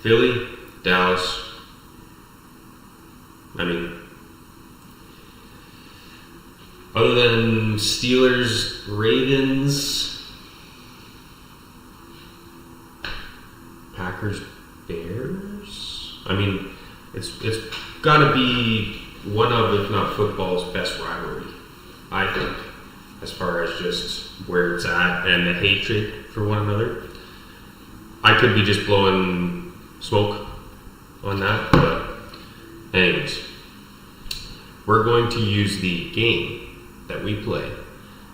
Philly, Dallas. I mean, other than Steelers, Ravens, Packers, Bears. I mean, it's got to be one of, if not football's best rivalry, I think, as far as just where it's at and the hatred for one another. I could be just blowing smoke on that, but anyways, we're going to use the game that we play.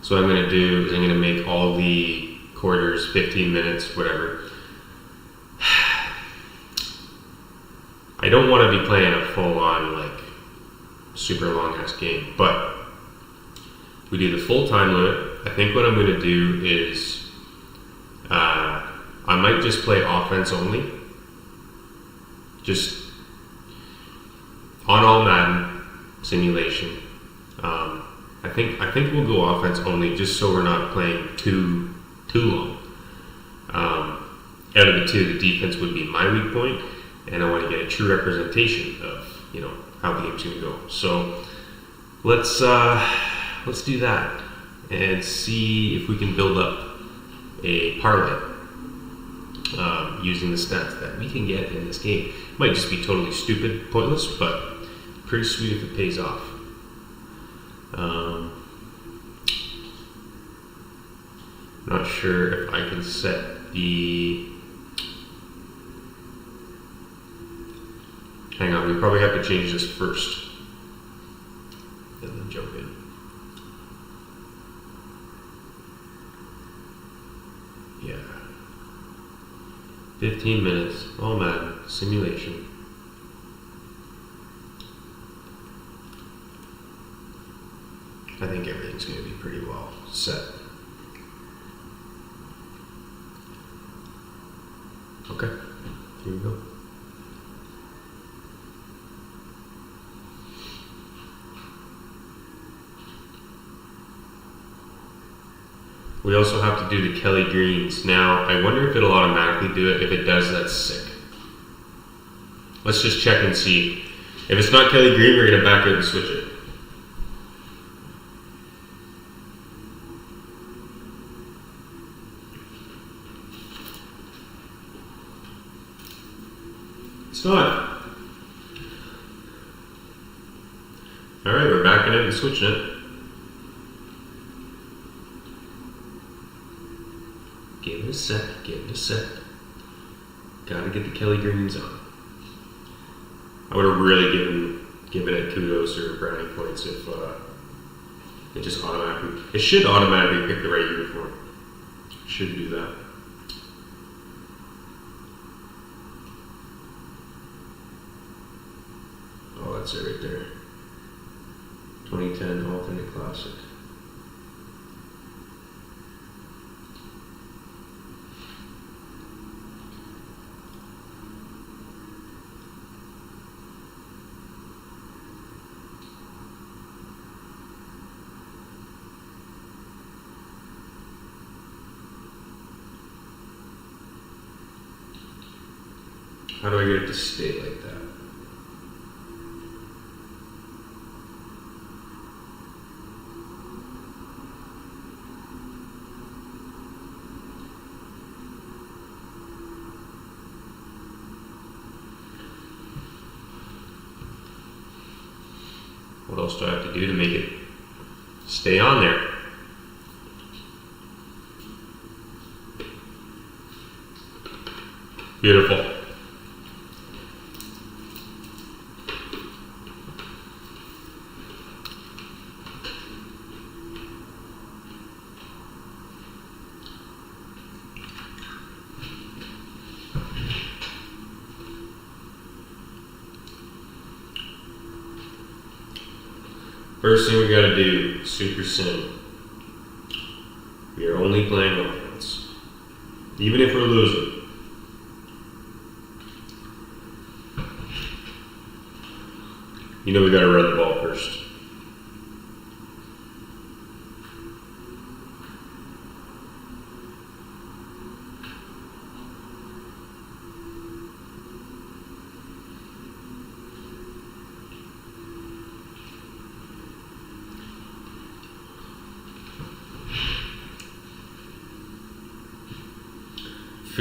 So what I'm going to do is I'm going to make all the quarters 15 minutes, whatever. I don't want to be playing a full-on, like, super long-ass game, but we do the full time limit. I think what I'm going to do is I might just play offense only, just on all Madden simulation. I think we'll go offense only, just so we're not playing too long. Out of the two, the defense would be my weak point, and I want to get a true representation of how the game's going to go. So let's do that and see if we can build up a parlay using the stats that we can get in this game. It might just be totally stupid, pointless, but pretty sweet if it pays off. Not sure if I can set the... Hang on, we probably have to change this first and then jump in. Yeah. 15 minutes, all Madden, simulation. I think everything's going to be pretty well set. Okay, here we go. We also have to do the Kelly Greens. Now, I wonder if it'll automatically do it. If it does, that's sick. Let's just check and see. If it's not Kelly Green, we're going to back out and switch it. It's not. Alright, we're backing it and switching it. Give it a sec. Gotta get the Kelly Greens on. I would have really given it kudos or brownie points if it just automatically... It should automatically pick the right uniform. It should do that. Oh, that's it right there. 2010 Alternate Classic. How do I get it to stay like that? What else do I have to do to make it stay on there? Beautiful. First thing we gotta do, super sim. We are only playing offense. Even if we're losing. You know we gotta run the ball first.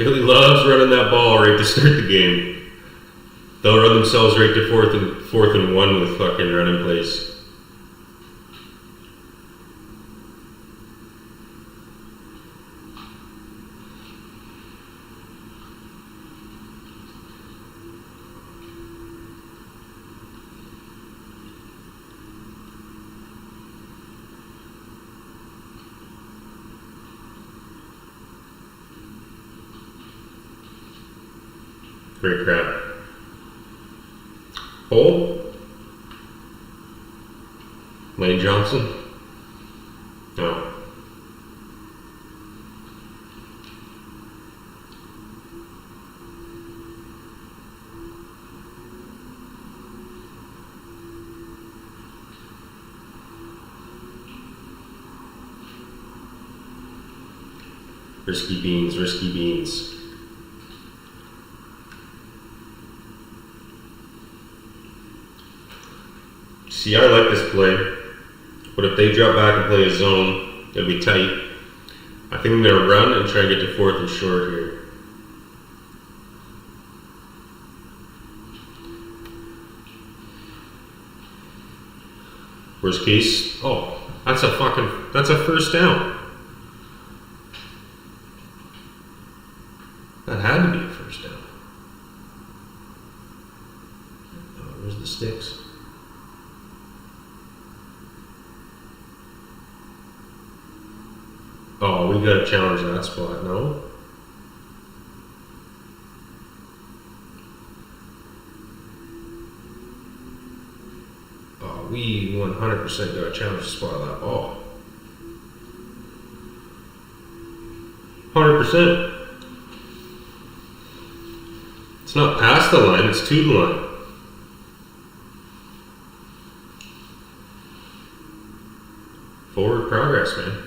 Philly loves running that ball right to start the game. They'll run themselves right to fourth and one with fucking running plays. Great crap. Hole? Lane Johnson? No. Risky beans, risky beans. See, I like this play, but if they drop back and play a zone, it'll be tight. I think I'm going to run and try and get to fourth and short here. Worst case, oh, that's a first down. That had to be a first down. Oh, where's the sticks? Oh, we gotta challenge that spot, no? Oh, we 100% gotta challenge the spot of that ball. 100%. It's not past the line, it's to the line. Forward progress, man.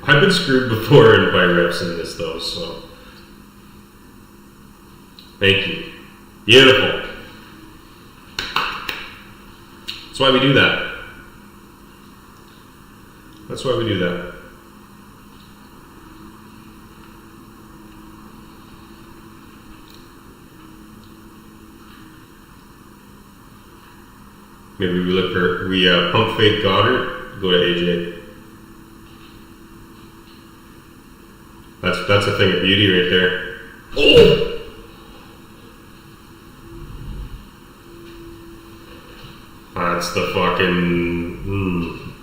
I've been screwed before in by reps in this though, so thank you. Beautiful. That's why we do that. That's why we do that. Maybe we look for pump fake Goddard, go to AJ. That's a thing of beauty right there. Oh! That's the fucking...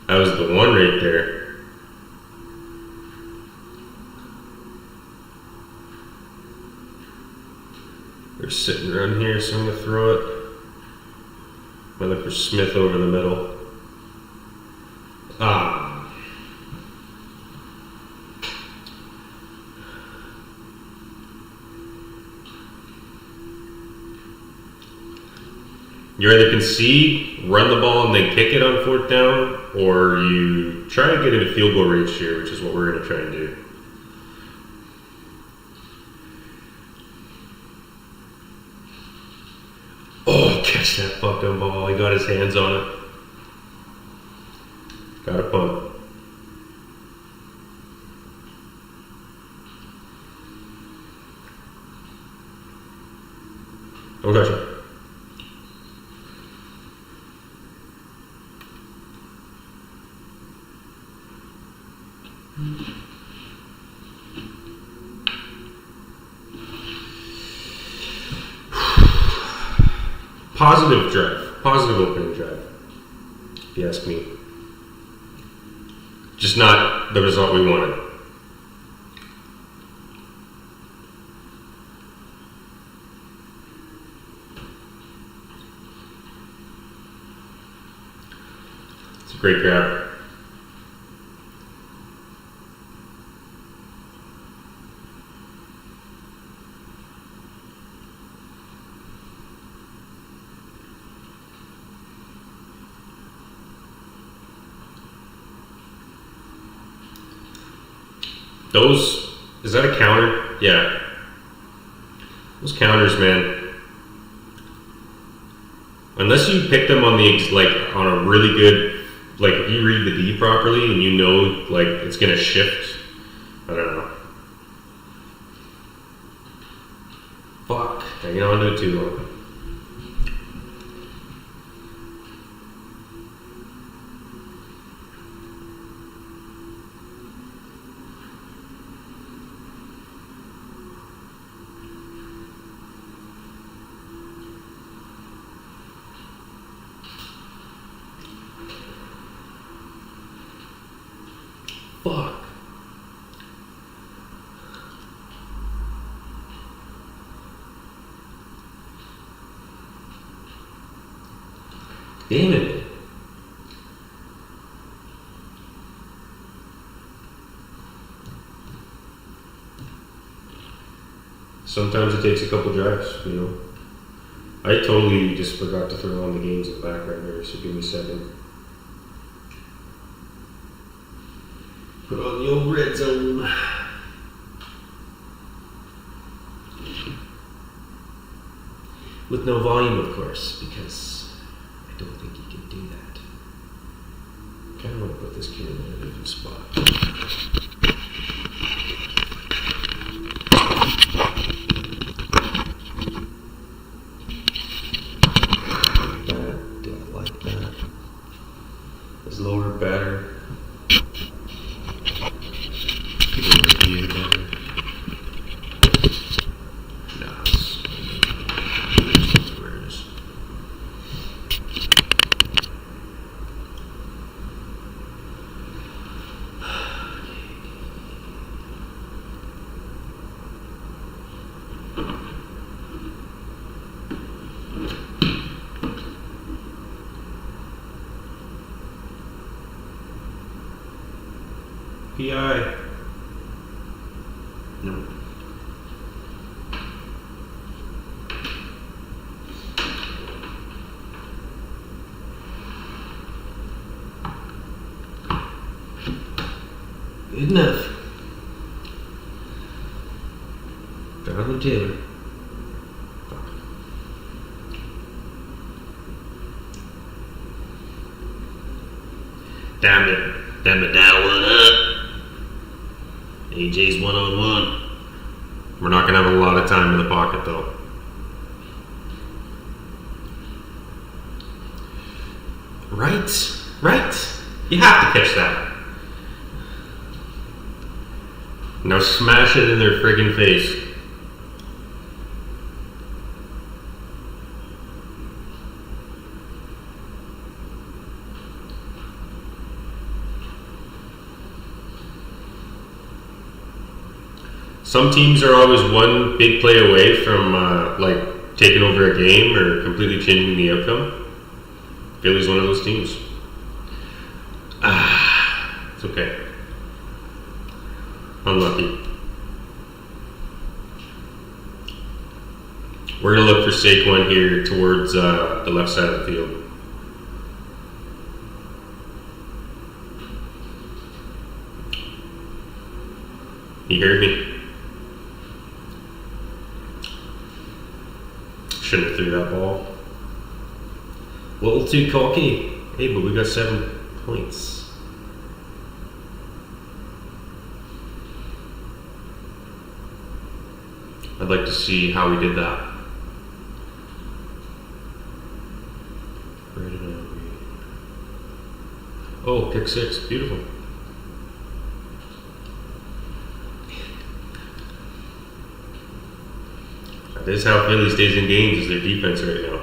That was the one right there. They're sitting around here, so I'm going to throw it. I look for Smith over the middle. You either concede, run the ball, and then kick it on fourth down, or you try to get into field goal range here, which is what we're going to try and do. Oh, catch that fucking ball. He got his hands on it. Got a punt. Oh, gotcha. Positive opening drive, if you ask me. Just not the result we wanted. It's a great grab. Is that a counter? Yeah. Those counters, man. Unless you pick them on on a really good, if you read the D properly and you know, it's gonna shift. I don't know. Hanging on to it too long. Fuck. Damn it. Sometimes it takes a couple drives, you know. I totally just forgot to throw on the games in the background here, so give me a second. Put on the old red zone. With no volume, of course, because I don't think you can do that. I kind of want to put this kid in a different spot. Do I like that? Is lower better? PI. No. Good enough. Jonathan Taylor. Fuck. Damn it. Damn it, now what up? AJ's one-on-one. We're not going to have a lot of time in the pocket, though. Right. You have to catch that. Now smash it in their friggin' face. Some teams are always one big play away from taking over a game or completely changing the outcome. Philly's one of those teams. It's okay. Unlucky. We're going to look for Saquon here towards the left side of the field. You heard me? Shouldn't have threw that ball. A little too cocky. Hey, but we got 7 points. I'd like to see how we did that. Oh, pick 6. Beautiful. That is how Philly stays in games, is their defense right now.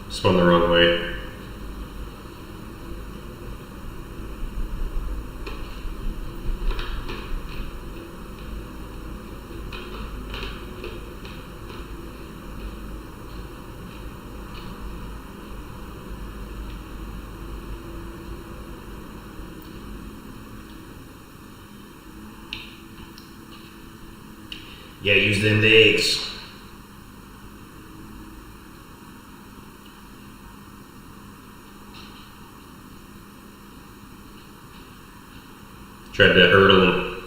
Spun the wrong way. Yeah, use them legs. Tried to hurdle him.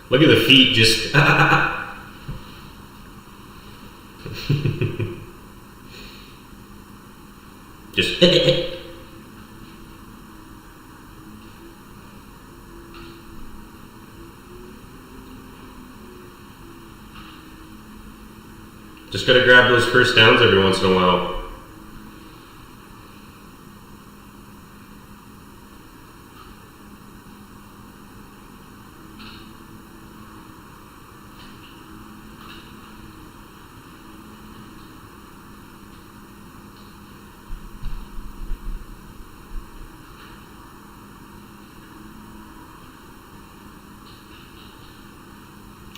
Look at the feet just. Just. Just gotta grab those first downs every once in a while.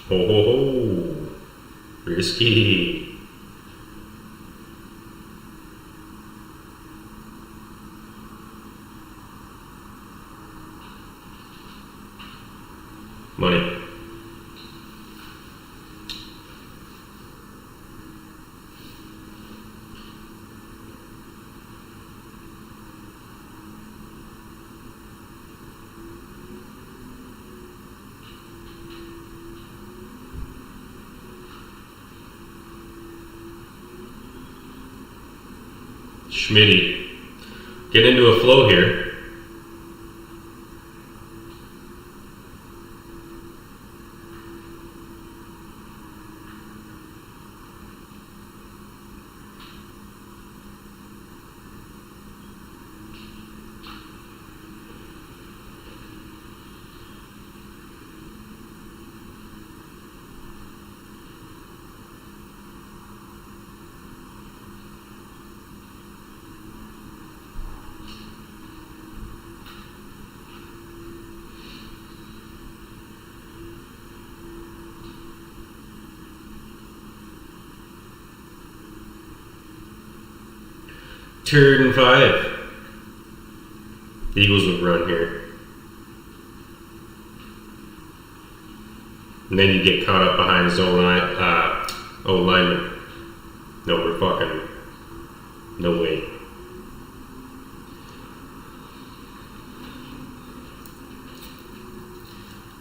Ho ho ho! Risky. Money. Schmitty. Get into a flow here. Third and 5. The Eagles would run here. And then you get caught up behind his own lineman. No, we're fucking. No way.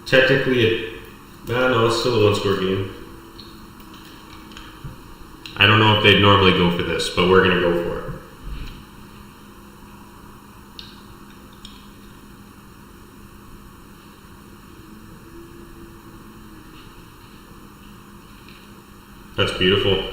Technically, no, it's still a one-score game. I don't know if they'd normally go for this, but we're going to go for it. That's beautiful.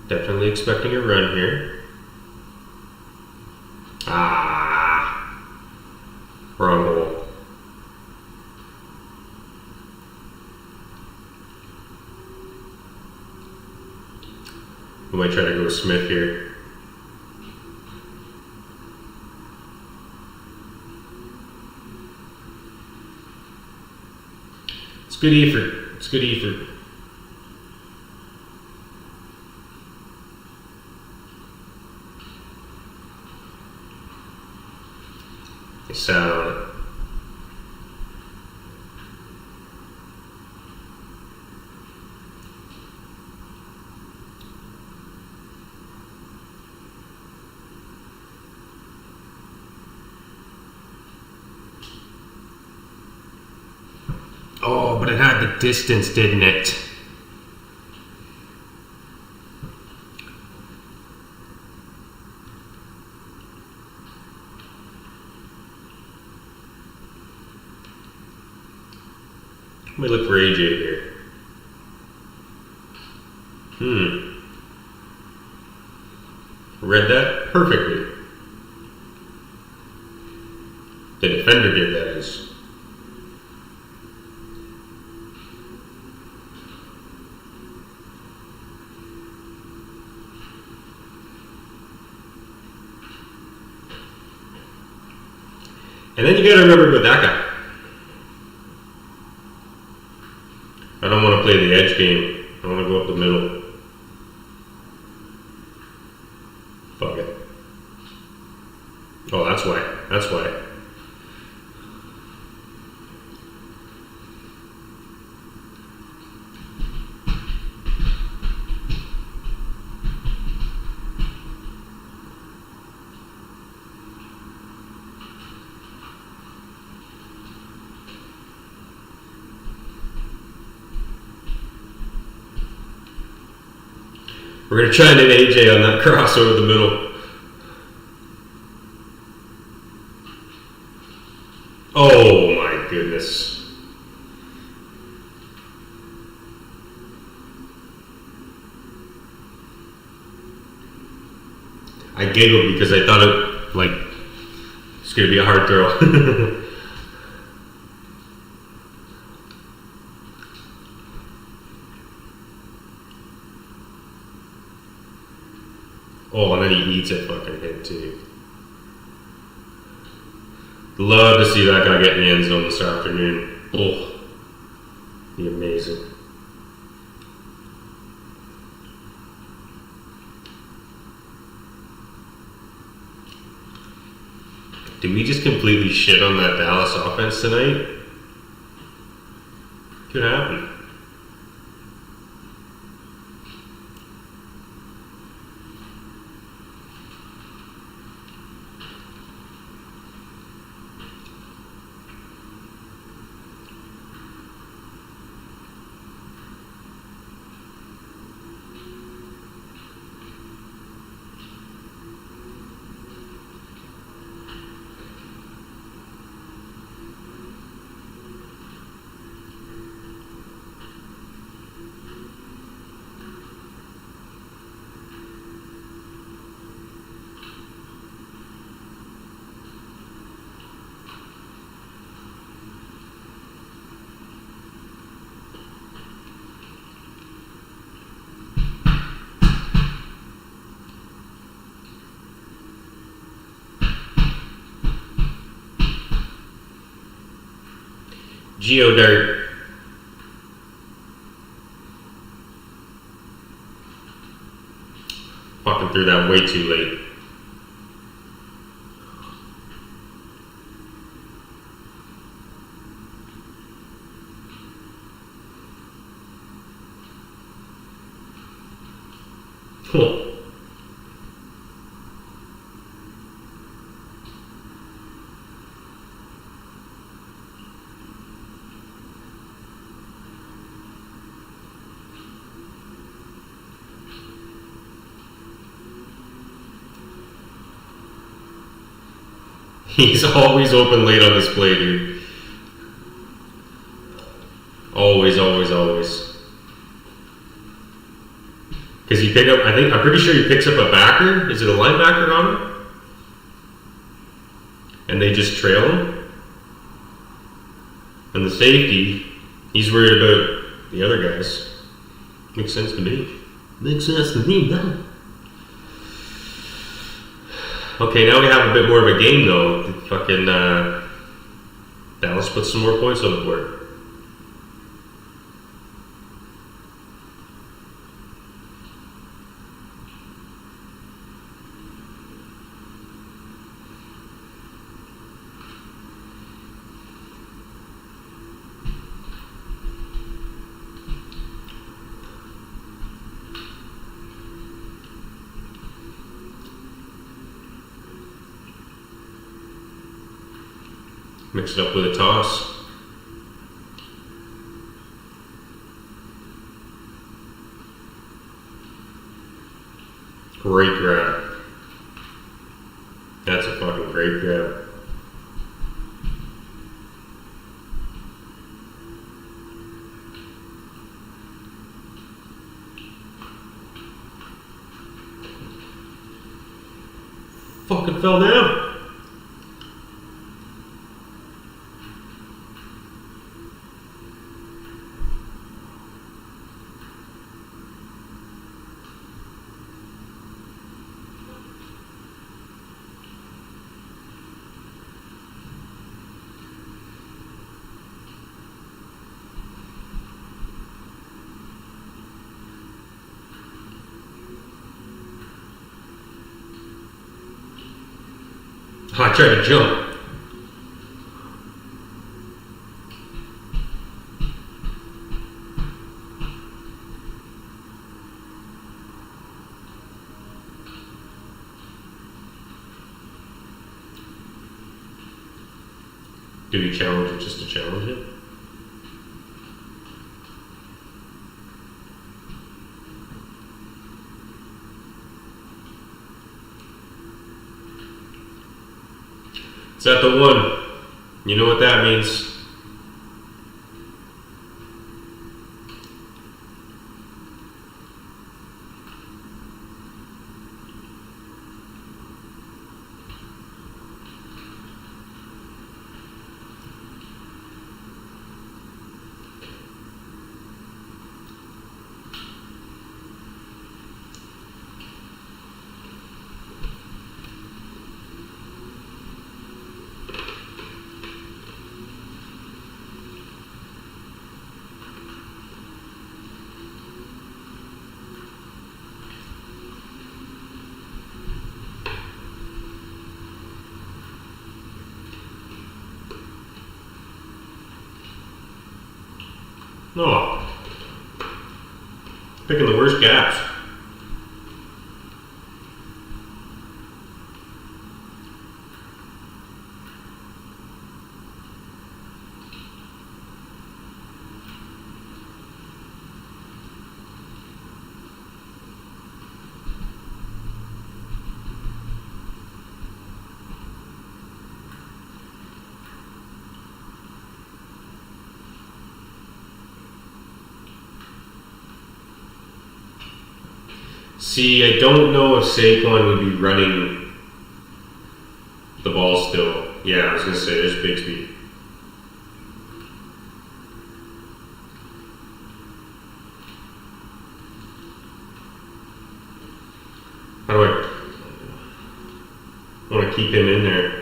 Definitely expecting a run here. Wrong hole. We might try to go Smith here. It's good effort. It's good effort. They sat on it. Oh, but it had the distance, didn't it? Let me look for AJ here. Read that perfectly. The defender did, that is. And then you gotta remember about that guy. I don't want to play the edge game. I want to go up the middle. Fuck it. Oh, that's why. That's why. We're going to try and hit AJ on that cross over the middle. Oh my goodness. I giggled because I thought it, like, it's going to be a hard throw. Oh, and then he eats a fucking hit too. Love to see that guy get in the end zone this afternoon. Oh, be amazing. Did we just completely shit on that Dallas offense tonight? Could happen. Geodirt. Fucking threw that way too late. Huh. He's always open late on this play, dude. Always, always, always. Because you pick up, I'm pretty sure he picks up a backer. Is it a linebacker on him? And they just trail him. And the safety, he's worried about the other guys. Makes sense to me. Makes sense to me, no. Okay, now we have a bit more of a game though. Fucking Dallas puts some more points on the board. Mix it up with a toss. Great grab. That's a fucking great grab. Fucking fell down. I tried to jump. Do we challenge it just to challenge it? It's at the 1. You know what that means. Oh, picking the worst gaps. See, I don't know if Saquon would be running the ball still. Yeah, I was going to say, there's Bigsby. How do I want to keep him in there?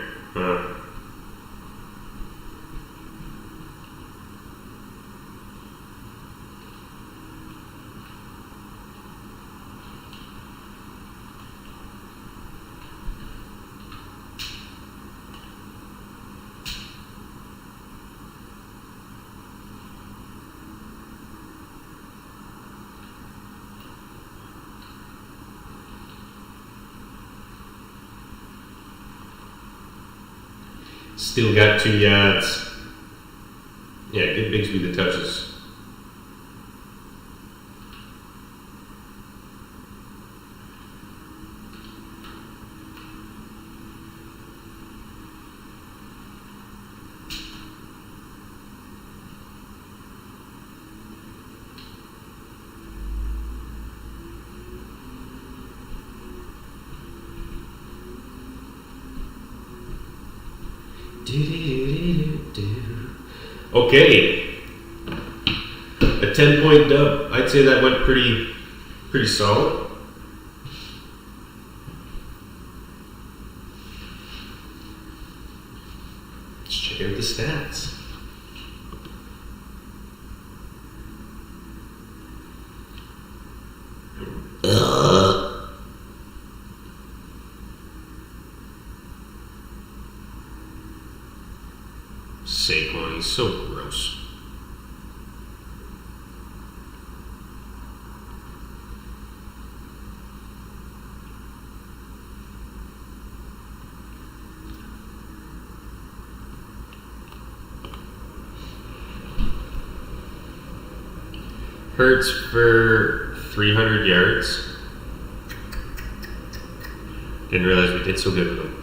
Still got 2 yards. Yeah, give Bigsby the touches. Okay, a 10-point dub. I'd say that went pretty solid. Let's check out the stats. Saquon, he's so gross. Hurts for 300 yards. Didn't realize we did so good with him.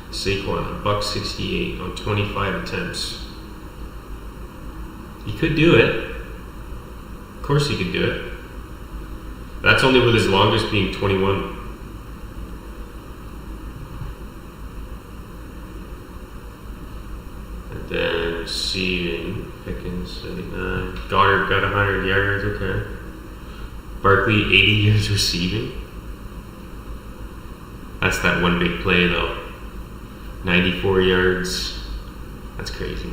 Saquon, $168 on 25 attempts. He could do it. Of course he could do it. That's only with his longest being 21. And then receiving, Pickens, 79. Goddard got 100 yards, okay. Barkley, 80 yards receiving. That's that one big play though. 94 yards. That's crazy.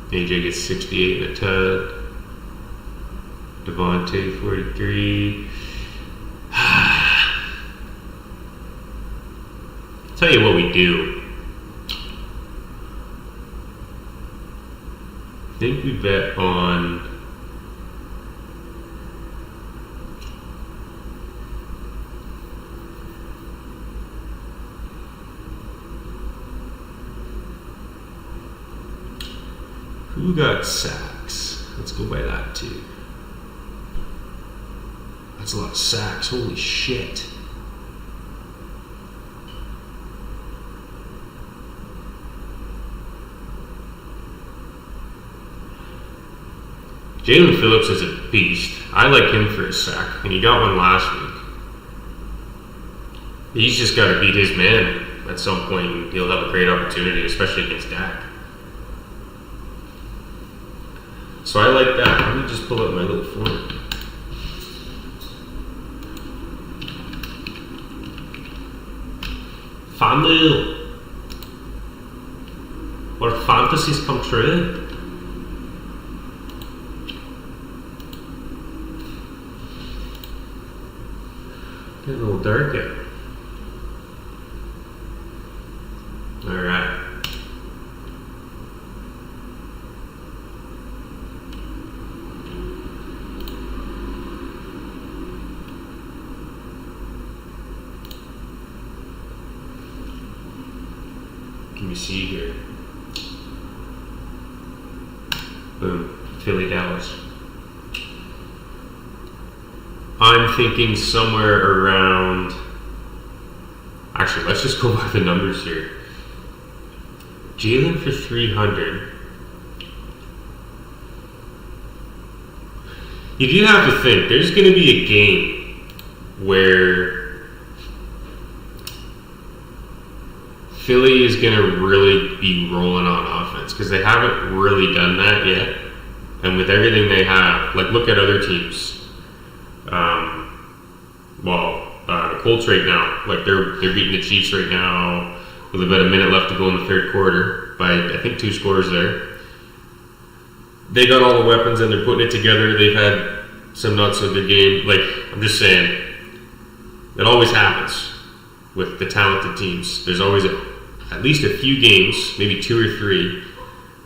AJ gets 68 and a tud. Devontae, 43. Tell you what we do. I think we bet on Who got sacks? Let's go by that too. That's a lot of sacks. Holy shit. Jalen Phillips is a beast. I like him for a sack, and he got one last week. He's just got to beat his man at some point, and he'll have a great opportunity, especially against Dak. So I like that. Let me just pull up my little form. FanDuel. Where fantasies come true. Getting a little dark yet. Alright. Let me see here. Boom. Philly, Dallas. I'm thinking somewhere around. Actually, let's just go by the numbers here. Jalen for 300. You do have to think there's going to be a game where Philly is going to really be rolling on offense because they haven't really done that yet. And with everything they have, like look at other teams. The Colts right now, like they're beating the Chiefs right now with about a minute left to go in the third quarter by I think 2 scores there. They got all the weapons and they're putting it together. They've had some not so good game. Like I'm just saying, it always happens with the talented teams. There's always at least a few games, maybe 2 or 3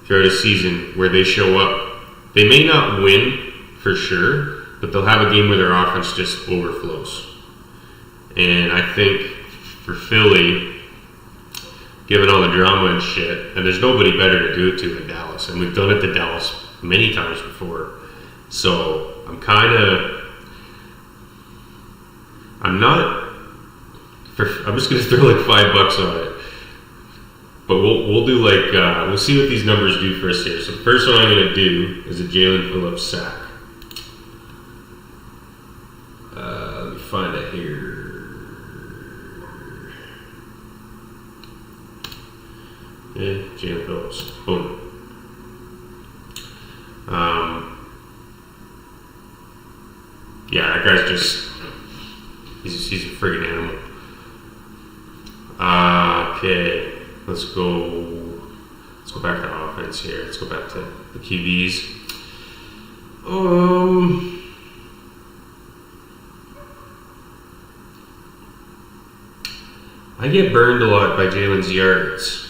throughout a season where they show up. They may not win for sure, but they'll have a game where their offense just overflows. And I think for Philly, given all the drama and shit, and there's nobody better to do it to than Dallas. And we've done it to Dallas many times before. So I'm just going to throw like $5 on it. But we'll do like, we'll see what these numbers do for us here. So the first one I'm going to do is a Jalen Phillips sack. Let me find it here. Yeah, Jalen Phillips. Boom. Yeah, that guy's he's a friggin' animal. Okay, let's go back to offense here. Let's go back to the QBs. I get burned a lot by Jalen's yards.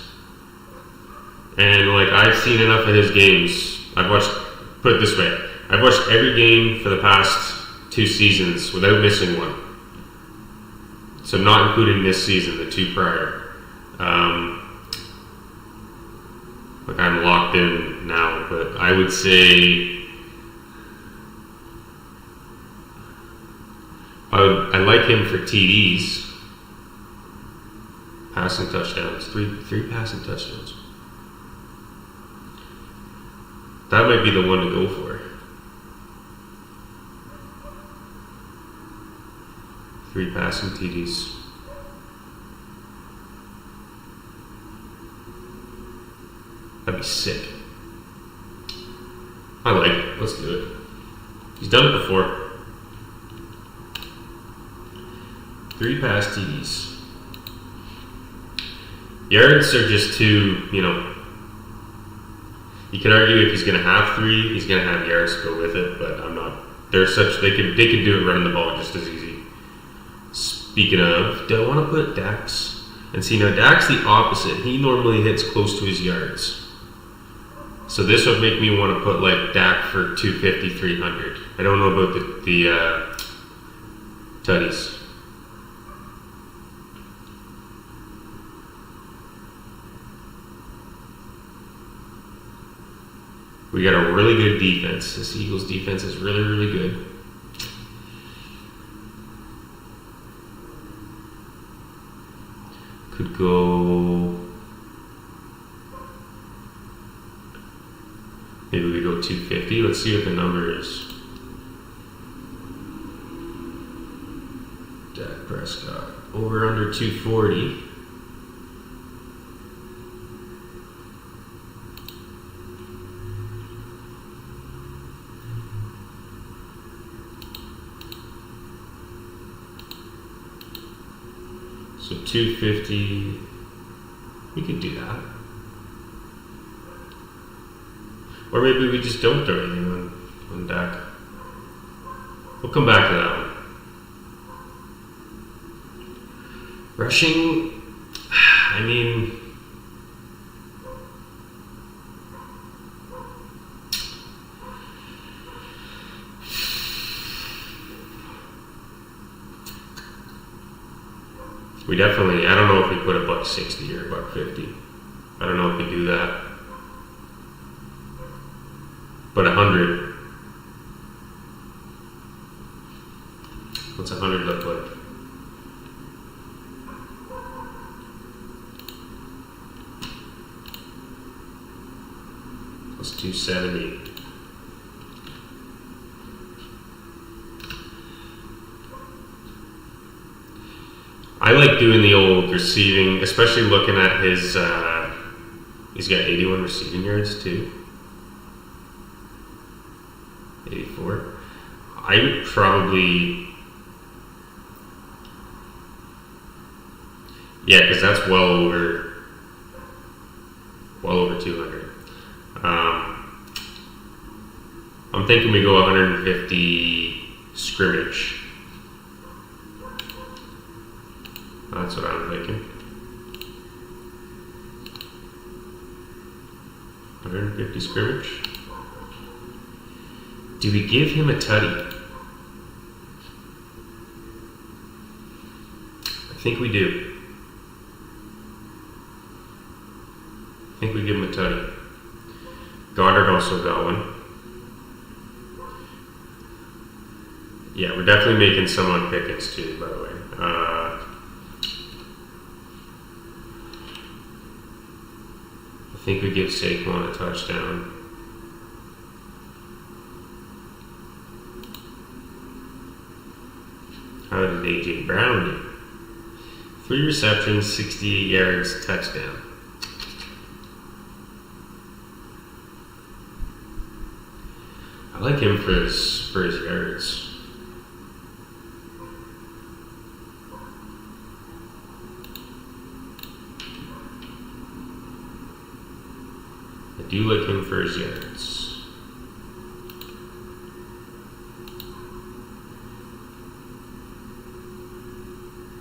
And like I've seen enough of his games. I've watched every game for the past 2 seasons without missing one. So not including this season, the 2 prior. Like I'm locked in now, but I would say I like him for TDs. Passing touchdowns, three passing touchdowns. That might be the one to go for. 3 passing TDs. That'd be sick. I like it. Let's do it. He's done it before. 3 pass TDs. Yards are just too, you can argue if he's going to have 3, he's going to have yards to go with it, but I'm not. They're such, they could do it running the ball just as easy. Speaking of, do I want to put Dax? And see, now Dax the opposite. He normally hits close to his yards. So this would make me want to put like Dak for 250, 300. I don't know about the tutties. We got a really good defense. This Eagles defense is really, really good. Could go... Maybe we go 250. Let's see what the number is. Dak Prescott. Over under 240. So 250. We could do that. Or maybe we just don't throw anything on Dak. We'll come back to that one. Rushing, I mean, we definitely, I don't know if we put $160 or $150. I don't know if we do that. But 100. What's 100 look like? Plus 270. I like doing the old receiving, especially looking at his, he's got 81 receiving yards too. 84. I would probably, yeah, because that's well over 200. I'm thinking we go 150 scrimmage. That's what I'm thinking. 150 scrimmage. Do we give him a tutty? I think we do. I think we give him a tutty. Goddard also got one. Yeah, we're definitely making some on Pickens too, by the way. I think we give Saquon a touchdown. How did AJ Brown do? 3 receptions, 68 yards, touchdown. I like him for his yards. I do like him for his yards.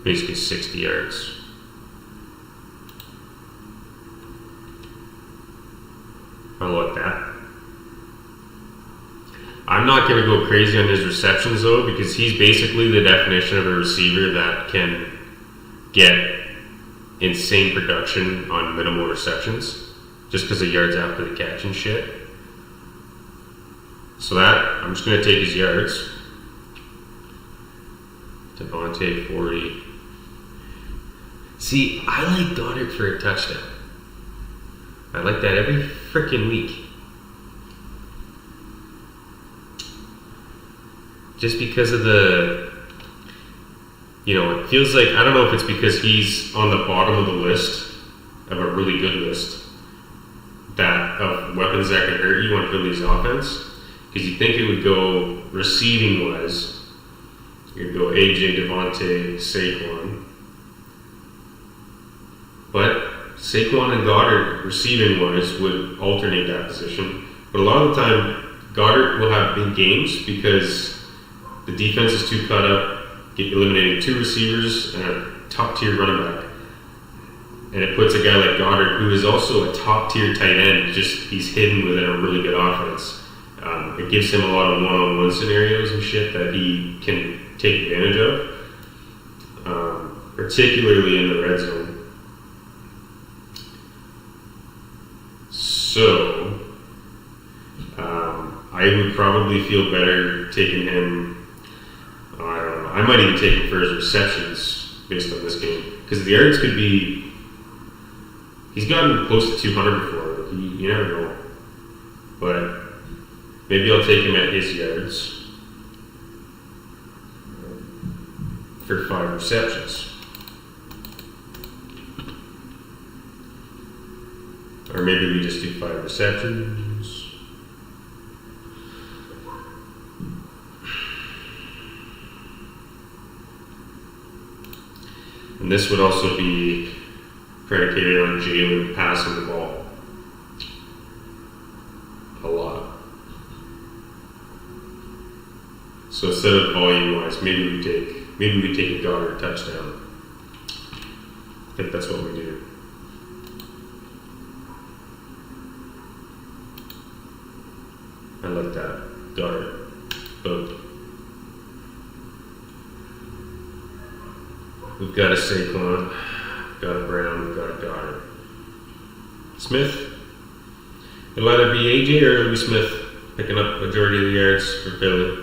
Basically 60 yards. I like that. I'm not going to go crazy on his receptions though, because he's basically the definition of a receiver that can get insane production on minimal receptions just because of yards after the catch and shit. So that, I'm just going to take his yards. Devontae 40. See, I like Goddard for a touchdown. I like that every freaking week. Just because of the, it feels like, I don't know if it's because he's on the bottom of the list, of a really good list, that of weapons that can hurt you on Philly's offense. Because you think it would go receiving wise, you'd go AJ, Devontae, Saquon. But Saquon and Goddard, receiving wise, would alternate that position. But a lot of the time, Goddard will have big games because the defense is too cut up, eliminating 2 receivers and a top tier running back. And it puts a guy like Goddard, who is also a top tier tight end, he's hidden within a really good offense. It gives him a lot of one-on-one scenarios and shit that he can take advantage of, particularly in the red zone. So, I would probably feel better taking him. I don't know. I might even take him for his receptions based on this game because the yards could be. He's gotten close to 200 before. Like you never know. But maybe I'll take him at his yards for 5 receptions. Or maybe we just do 5 receptions. And this would also be predicated on Jalen passing the ball a lot. So instead of volume-wise, maybe we take a Goddard touchdown. I think that's what we do. I like that. Goddard. Boom. We've got a Saquon, got a Brown, we've got a Goddard. Smith. It'll either be AJ or it'll be Smith picking up majority of the yards for Philly.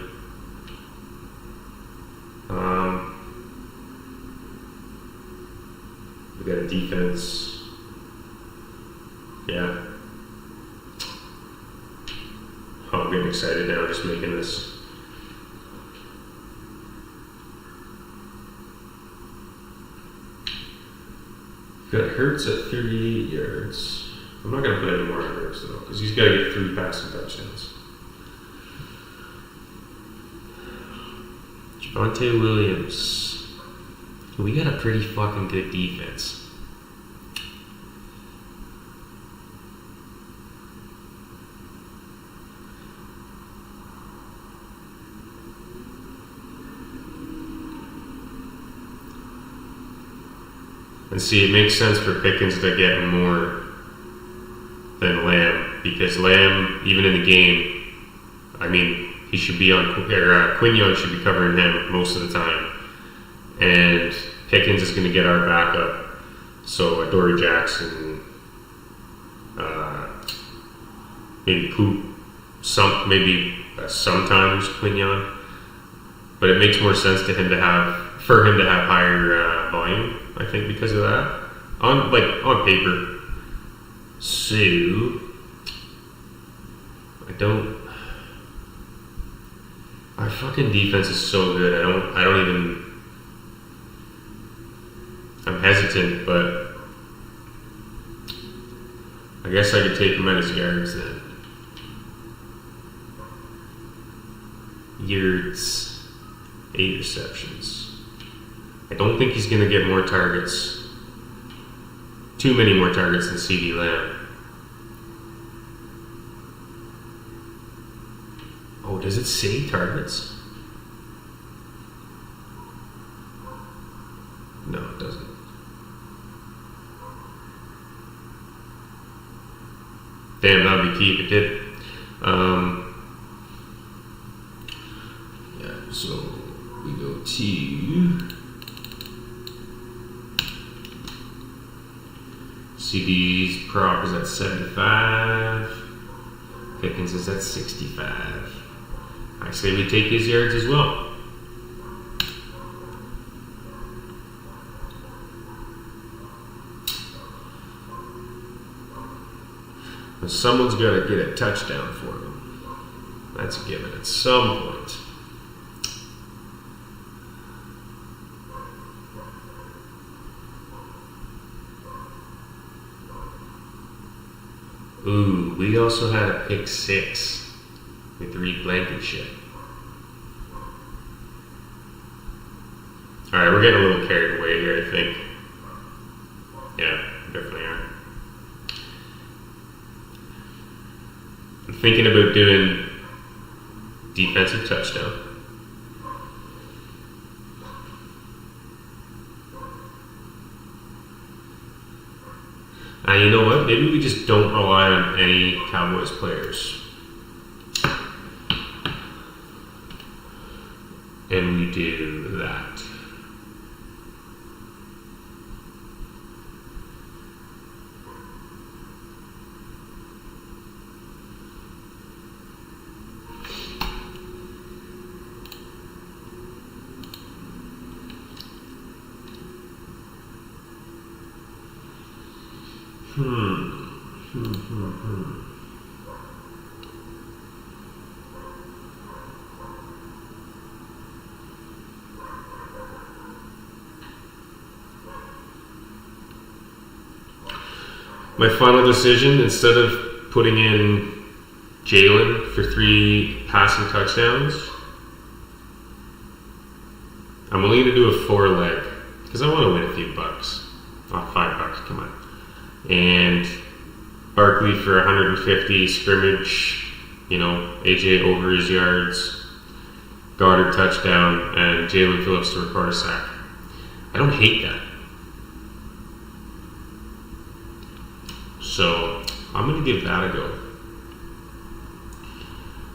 We got a defense. Yeah. Oh, I'm getting excited now just making this. Got Hurts at 38 yards. I'm not going to put any more on Hurts though, because he's got to get 3 passing touchdowns. Javonte Williams. We got a pretty fucking good defense. And see, it makes sense for Pickens to get more than Lamb, because Lamb, even in the game, I mean, he should be on, Quinion should be covering him most of the time. And Pickens is going to get our backup. So Adoree Jackson, maybe Coop, sometimes Quinion. But it makes more sense for him to have higher volume, I think, because of that. On paper. So our fucking defense is so good. I'm hesitant, but I guess I could take him at his yards then. Yards, 8 receptions. I don't think he's going to get more targets. Too many more targets than CeeDee Lamb. Oh, does it say targets? No, it doesn't. Damn, that would be key if it did. Yeah, so we go to CD's prop is at 75. Pickens is at 65. I say we take his yards as well. But someone's got to get a touchdown for them. That's a given at some point. Ooh, we also had a pick 6 with Reed Blankenship. Alright, we're getting a little carried away here, I think. Yeah, definitely are. I'm thinking about doing defensive touchdown. You know what? Maybe we just don't rely on any Cowboys players. And we do that. My final decision, instead of putting in Jalen for 3 passing touchdowns, I'm only going to do a 4-leg because I want to win a few bucks. $5, come on. And Barkley for 150, scrimmage, AJ over his yards, Goddard touchdown, and Jalen Phillips to record a sack. I don't hate that. So I'm going to give that a go.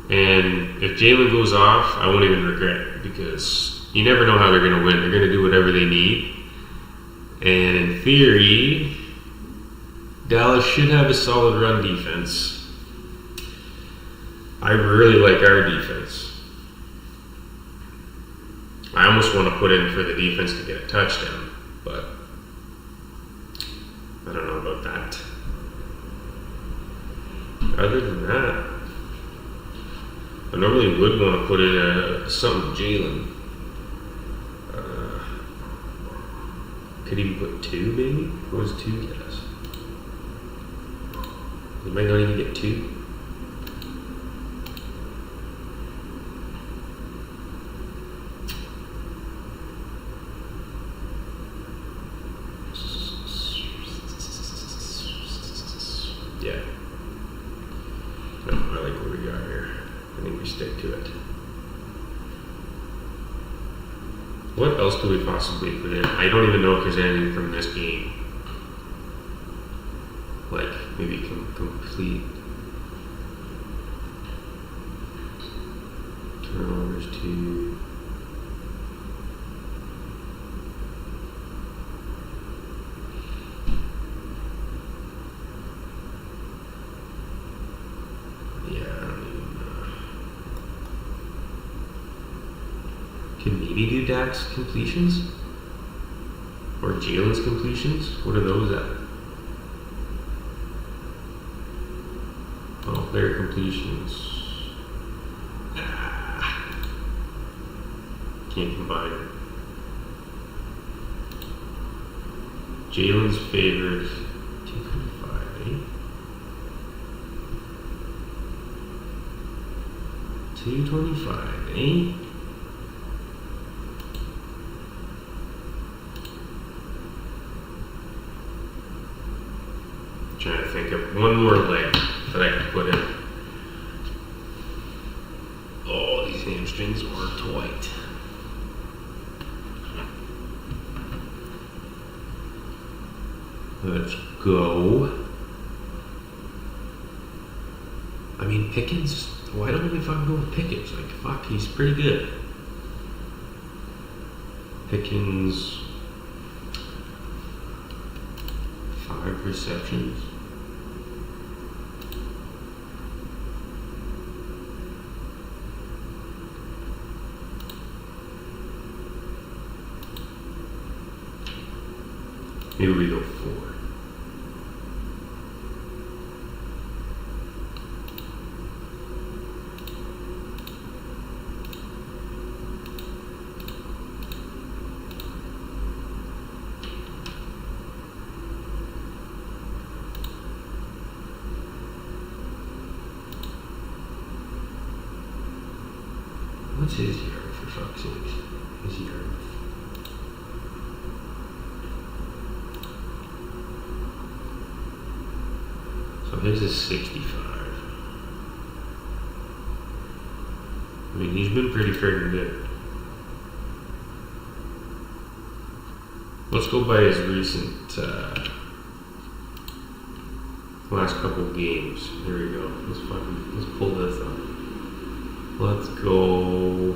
And if Jalen goes off, I won't even regret it because you never know how they're going to win. They're going to do whatever they need. And in theory, Dallas should have a solid run defense. I really like our defense. I almost want to put in for the defense to get a touchdown, but I don't know about that. Other than that, I normally would want to put in something with Jalen. Could even put 2 maybe? What does 2 get us? We might not even get 2. Yeah. No, I like what we got here. I think we stick to it. What else could we possibly put in? I don't even know if there's anything from this game. Like, maybe complete turnovers to... Can maybe do Dak's completions? Or Jalen's completions? What are those at? Oh, player completions. Can't combine it. Jalen's favorite. 225, eh? 225, eh? Trying to think of one more leg that I can put in. Oh, these hamstrings are tight. Let's go. I mean, Pickens, why don't we fucking go with Pickens? Like, fuck, he's pretty good. Pickens, 5 receptions. Maybe we go 4. What's his yard, for fuck's sake? His yard. So his is 65. I mean, he's been pretty friggin' good. Let's go by his recent last couple games. Here we go. Let's pull this up. Let's go.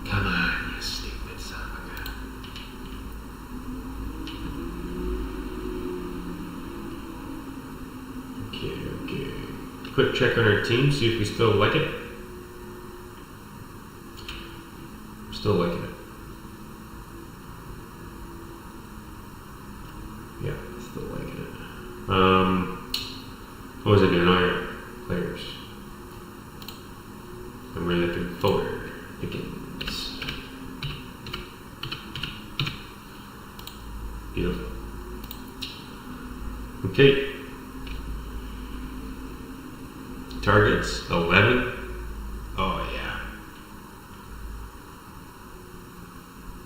Come on, you stupid son of a gun. Okay. Quick check on our team, see if we still like it. Still liking it. What was I doing? Oh yeah, players. And we're looking forward. Pickens. Beautiful. Okay. Targets 11. Oh yeah.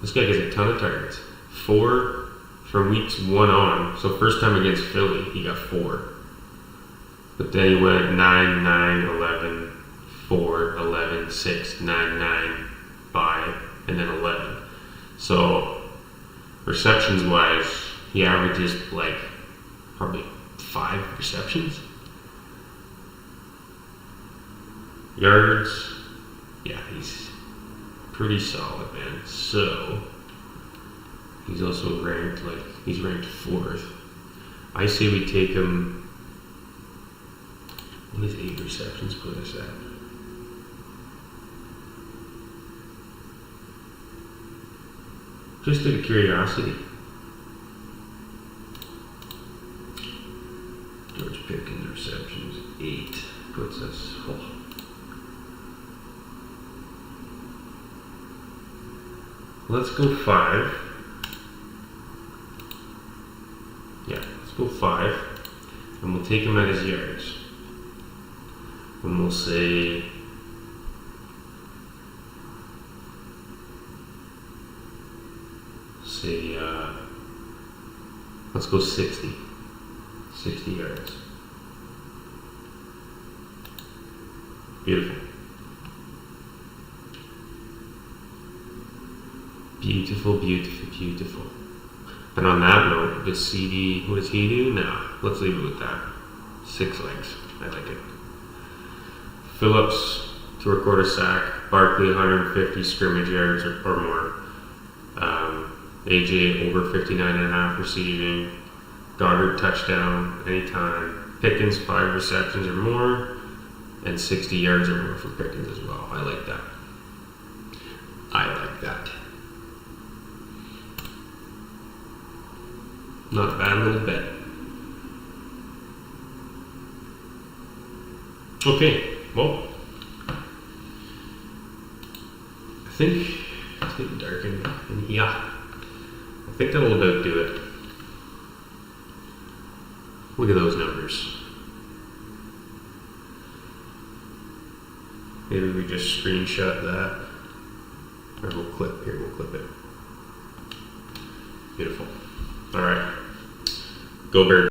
This guy gets a ton of targets. 4 from weeks 1 on. So first time against Philly, he got 4. But then he went 9, 9, 11, 4, 11, 6, 9, 9, 5, and then 11. So receptions wise, he averages like probably 5 receptions. Yards, yeah, he's pretty solid, man. So he's also ranked he's ranked 4th. I say we take him. What does 8 receptions put us at? Just out of curiosity. George Pickens receptions 8 puts us. Oh. Let's go 5. Yeah, let's go 5. And we'll take him at his yards. And we'll say let's go 60 yards. Beautiful. Beautiful, beautiful, beautiful. And on that note, does CD, what does he do? No, let's leave it with that. 6 legs. I like it. Phillips to record a sack. Barkley 150 scrimmage yards or more. AJ over 59.5 receiving. Goddard touchdown anytime. Pickens 5 receptions or more. And 60 yards or more for Pickens as well. I like that. I like that. Not a bad little bet. Okay, well, I think it's getting dark in here. I think that'll about do it. Look at those numbers. Maybe we just screenshot that. Or we'll clip it. Beautiful. All right. Go Birds.